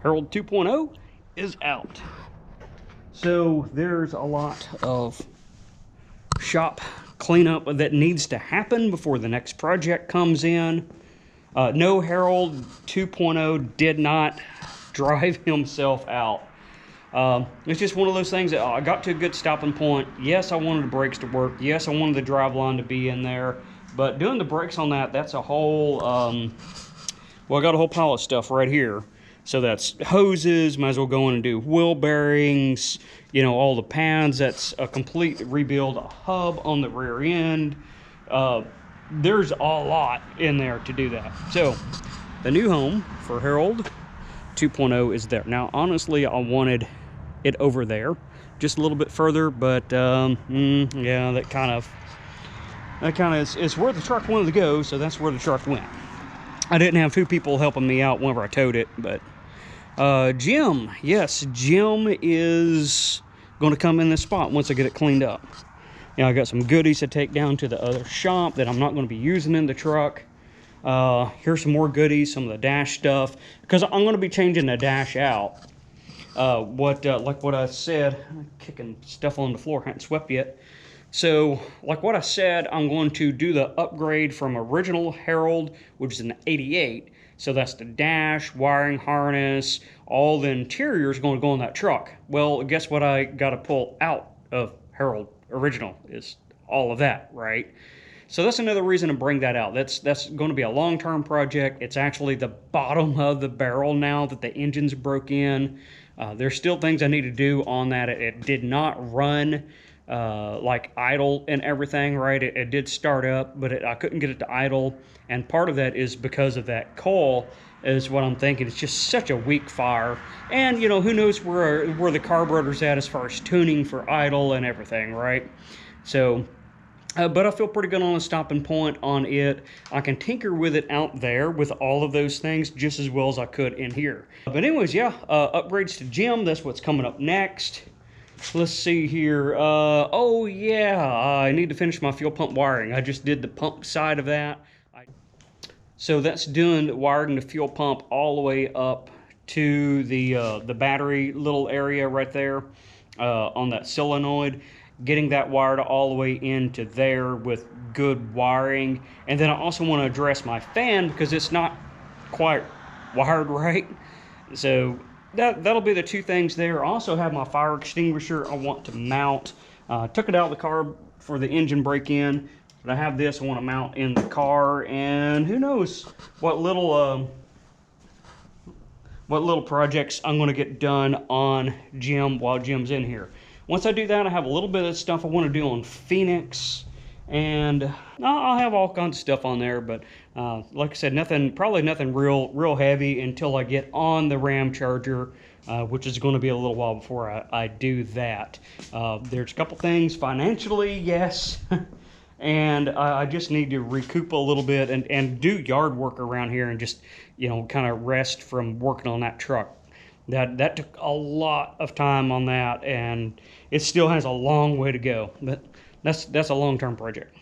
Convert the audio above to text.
Harold 2.0 is out. So there's a lot of shop cleanup that needs to happen before the next project comes in. No, Harold 2.0 did not drive himself out. It's just one of those things that I got to a good stopping point. Yes, I wanted the brakes to work. Yes, I wanted the drive line to be in there. But doing the brakes on that, that's a whole, well, I got a whole pile of stuff right here. So that's hoses, might as well go in and do wheel bearings, you know, all the pads. That's a complete rebuild, a hub on the rear end. There's a lot in there to do that. So the new home for Harold 2.0 is there. Now, honestly, I wanted it over there just a little bit further, but yeah, that kind of is where the truck wanted to go, so that's where the truck went. I didn't have two people helping me out whenever I towed it, but Jim, yes, Jim is going to come in this spot once I get it cleaned up. You know, I got some goodies to take down to the other shop that I'm not going to be using in the truck. Here's some more goodies, some of the dash stuff, because I'm going to be changing the dash out. Like what I said, I'm kicking stuff on the floor, I haven't swept yet. So, like what I said, I'm going to do the upgrade from original Harold, which is an 88. So that's the dash, wiring harness, all the interior is going to go on that truck. Well, guess what I got to pull out of Harold original is all of that, right? So that's another reason to bring that out. That's going to be a long-term project. It's actually the bottom of the barrel now that the engine's broke in. There's still things I need to do on that. It did not run like idle and everything, right? It did start up, but I couldn't get it to idle. And part of that is because of that coil is what I'm thinking. It's just such a weak fire. And, you know, who knows where the carburetor's at as far as tuning for idle and everything, right? So... but I feel pretty good on the stopping point on it. I can tinker with it out there with all of those things just as well as I could in here. But anyways, yeah, upgrades to Jim, that's what's coming up next. Let's see here. Oh yeah, I need to finish my fuel pump wiring. I just did the pump side of that. So that's doing wiring the fuel pump all the way up to the battery little area right there on that solenoid. Getting that wired all the way into there with good wiring. And then I also want to address my fan because it's not quite wired right. So that'll be the two things there. I also have my fire extinguisher I want to mount. Took it out of the car for the engine break-in, but I have this I want to mount in the car, and who knows what little projects I'm going to get done on Jim while Jim's in here. Once I do that, I have a little bit of stuff I want to do on Phoenix, and I'll have all kinds of stuff on there, but like I said, probably nothing real heavy until I get on the Ram Charger, which is going to be a little while before I do that. There's a couple things financially, yes, and I just need to recoup a little bit and do yard work around here and just, you know, kind of rest from working on that truck. That took a lot of time on that, and it still has a long way to go, but that's a long-term project.